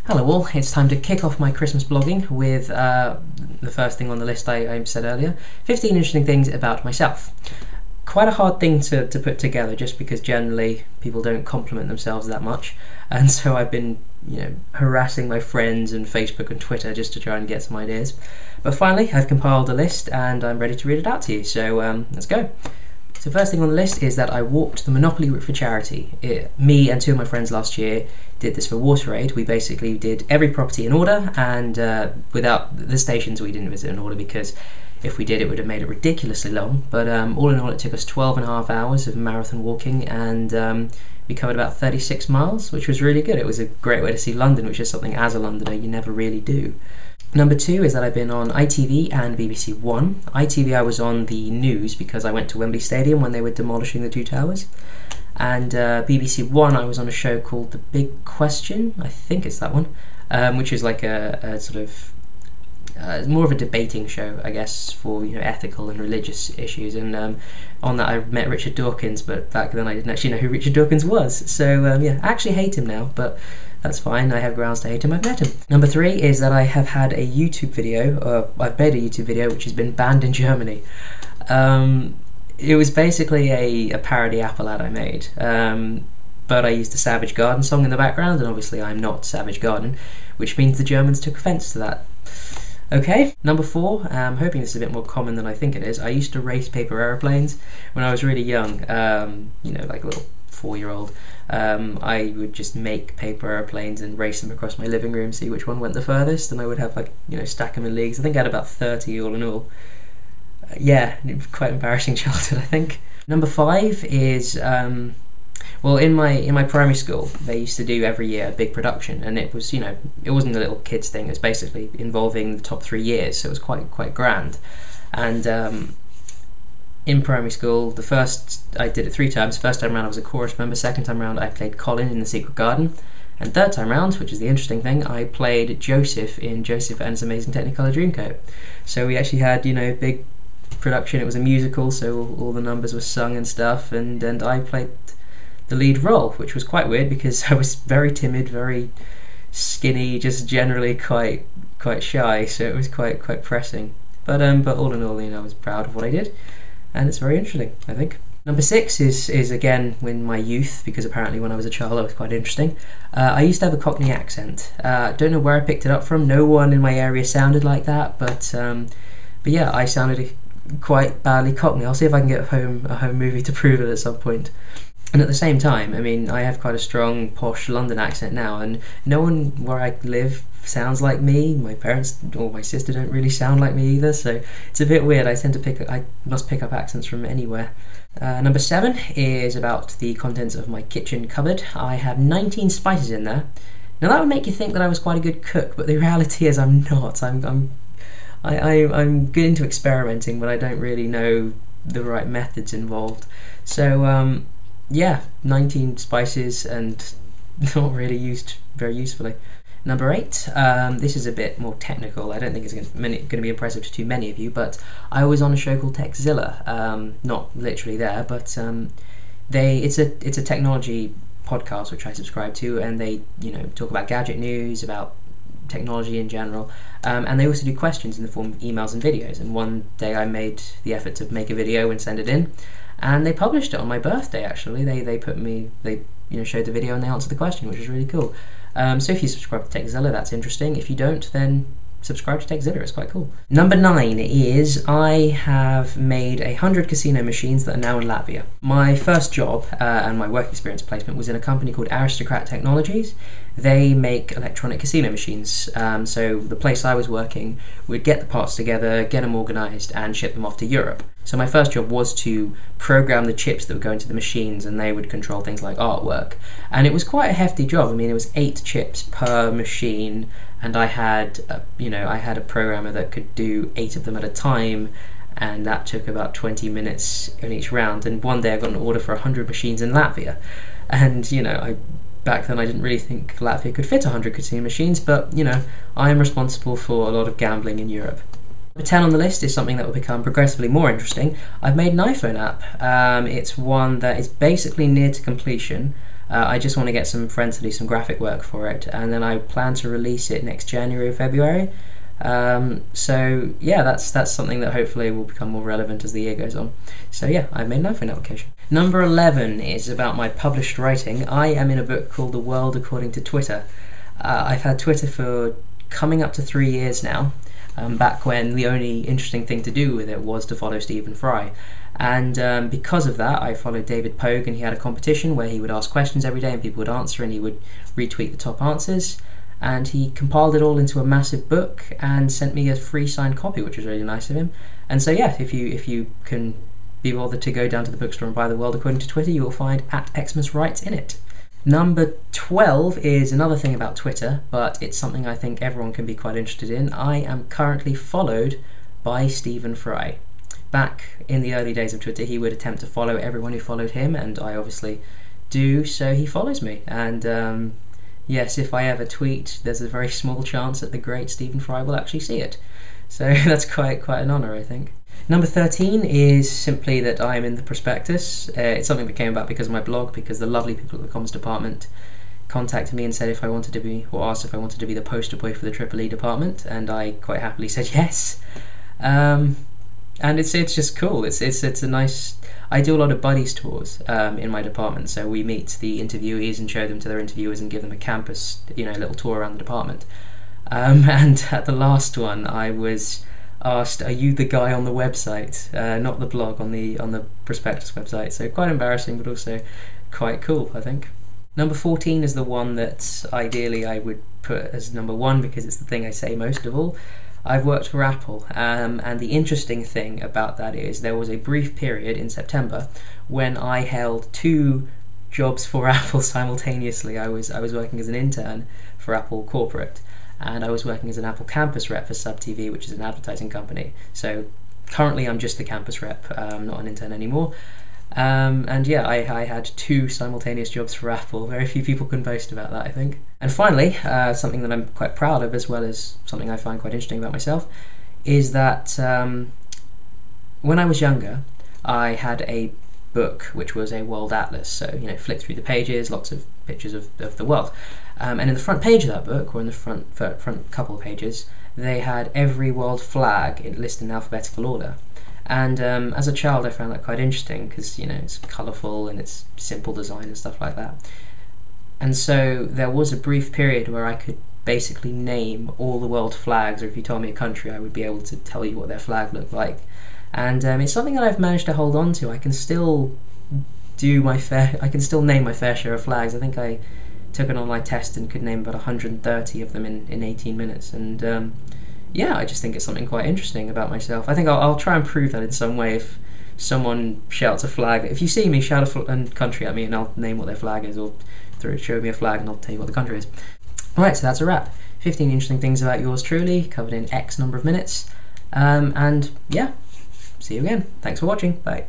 Hello all, it's time to kick off my Christmas blogging with the first thing on the list I said earlier, 15 interesting things about myself. Quite a hard thing to put together just because generally people don't compliment themselves that much, and so I've been harassing my friends and Facebook and Twitter just to try and get some ideas. But finally I've compiled a list and I'm ready to read it out to you, so let's go. So first thing on the list is that I walked the Monopoly route for charity. Me and two of my friends last year did this for WaterAid. We basically did every property in order, and without the stations we didn't visit in order because if we did it would have made it ridiculously long. But all in all it took us 12.5 hours of marathon walking, and we covered about 36 miles, which was really good. It was a great way to see London, which is something as a Londoner you never really do. Number 2 is that I've been on ITV and BBC1. ITV I was on the news because I went to Wembley Stadium when they were demolishing the two towers. And BBC1 I was on a show called The Big Question, I think it's that one, which is like a sort of more of a debating show, I guess, for ethical and religious issues. And on that I met Richard Dawkins, but back then I didn't actually know who Richard Dawkins was. So yeah, I actually hate him now, but that's fine, I have grounds to hate him, I've met him. Number 3 is that I have had a YouTube video, I've made a YouTube video which has been banned in Germany. It was basically a parody Apple ad I made, but I used a Savage Garden song in the background, and obviously I'm not Savage Garden, which means the Germans took offence to that. Okay, number 4, I'm hoping this is a bit more common than I think it is. I used to race paper aeroplanes when I was really young, like a little 4-year-old. I would just make paper aeroplanes and race them across my living room, see which one went the furthest, and I would have stack them in leagues. I think I had about 30 all in all. Yeah, quite embarrassing childhood, I think. Number 5 is well, in my primary school they used to do every year a big production, and it was it wasn't a little kids thing. It was basically involving the top 3 years, so it was quite grand. And in primary school, I did it 3 times. First time round I was a chorus member, second time round I played Colin in The Secret Garden, and third time round, which is the interesting thing, I played Joseph in Joseph and His Amazing Technicolor Dreamcoat. So we actually had big production. It was a musical, so all the numbers were sung and stuff, and I played the lead role, which was quite weird because I was very timid, very skinny, just generally quite shy, so it was quite pressing. But all in all, I was proud of what I did, and it's very interesting, I think. Number 6 is again in my youth, because apparently when I was a child I was quite interesting. I used to have a cockney accent. Don't know where I picked it up from. No one in my area sounded like that, but yeah, I sounded quite badly cockney. I'll see if I can get a home movie to prove it at some point. And at the same time, I have quite a strong posh London accent now, and no one where I live sounds like me. My parents or my sister don't really sound like me either, so it's a bit weird. I must pick up accents from anywhere. Number 7 is about the contents of my kitchen cupboard. I have 19 spices in there. Now that would make you think that I was quite a good cook, but the reality is I'm not. I'm good into experimenting, but I don't really know the right methods involved. So yeah, 19 spices and not really used very usefully. Number 8, this is a bit more technical. I don't think it's going to be impressive to too many of you, but I was on a show called Tekzilla. Not literally there, but it's a technology podcast which I subscribe to, and they talk about gadget news, about technology in general, and they also do questions in the form of emails and videos. And one day I made the effort to make a video and send it in, and they published it on my birthday. Actually, they showed the video and they answered the question, which was really cool. So if you subscribe to Tekzilla, that's interesting. If you don't, then subscribe to Tekzilla, it's quite cool. Number 9 is I have made 100 casino machines that are now in Latvia. My first job and my work experience placement was in a company called Aristocrat Technologies. They make electronic casino machines. So the place I was working would get the parts together, get them organised, and ship them off to Europe. So my first job was to program the chips that would go into the machines, and they would control things like artwork. And it was quite a hefty job. It was 8 chips per machine, and I had a programmer that could do 8 of them at a time, and that took about 20 minutes in each round. And one day I got an order for 100 machines in Latvia, and back then I didn't really think Latvia could fit 100 casino machines, but I am responsible for a lot of gambling in Europe. Number 10 on the list is something that will become progressively more interesting. I've made an iPhone app. It's one that is basically near to completion. I just want to get some friends to do some graphic work for it, and then I plan to release it next January or February. So yeah, that's something that hopefully will become more relevant as the year goes on. So yeah, I've made an iPhone application. Number 11 is about my published writing. I am in a book called The World According to Twitter. I've had Twitter for coming up to 3 years now, back when the only interesting thing to do with it was to follow Stephen Fry. And because of that, I followed David Pogue, and he had a competition where he would ask questions every day and people would answer, and he would retweet the top answers. And he compiled it all into a massive book and sent me a free signed copy, which was really nice of him. And so yeah, if you can be bothered to go down to the bookstore and buy The World According to Twitter, you will find @Xmas Writes in it. Number 12 is another thing about Twitter, but it's something I think everyone can be quite interested in. I am currently followed by Stephen Fry. Back in the early days of Twitter, he would attempt to follow everyone who followed him, and I obviously do, so he follows me. And yes, if I ever tweet, there's a very small chance that the great Stephen Fry will actually see it. So that's quite an honour, I think. Number 13 is simply that I'm in the prospectus. It's something that came about because of my blog, because the lovely people at the comms department contacted me and said if I wanted to be, or asked if I wanted to be the poster boy for the EEE department, and I quite happily said yes. And it's just cool. It's a nice. I do a lot of buddies tours in my department, so we meet the interviewees and show them to their interviewers and give them a campus, little tour around the department. And at the last one, I was asked, "Are you the guy on the website?" Not the blog, on the prospectus website. So quite embarrassing, but also quite cool, I think. Number 14 is the one that ideally I would put as number 1 because it's the thing I say most of all. I've worked for Apple, and the interesting thing about that is there was a brief period in September when I held 2 jobs for Apple simultaneously. I was working as an intern for Apple Corporate, and I was working as an Apple campus rep for Sub TV, which is an advertising company. So currently I'm just the campus rep, not an intern anymore. And yeah, I had 2 simultaneous jobs for Apple. Very few people can boast about that, I think. And finally, something that I'm quite proud of, as well as something I find quite interesting about myself, is that when I was younger, I had a book which was a world atlas. So, flick through the pages, lots of pictures of the world. And in the front page of that book, or in the front couple of pages, they had every world flag listed in alphabetical order. And as a child, I found that quite interesting because it's colourful and it's simple design and stuff like that. And so there was a brief period where I could basically name all the world flags, or if you told me a country, I would be able to tell you what their flag looked like. And it's something that I've managed to hold on to. I can still name my fair share of flags. I think I took an online test and could name about 130 of them in 18 minutes. And yeah, I just think it's something quite interesting about myself. I think I'll try and prove that in some way. If someone shouts a flag, if you see me, shout a country at me and I'll name what their flag is, or show me a flag and I'll tell you what the country is. Alright, so that's a wrap. 15 interesting things about yours truly, covered in X number of minutes. And yeah, see you again. Thanks for watching. Bye.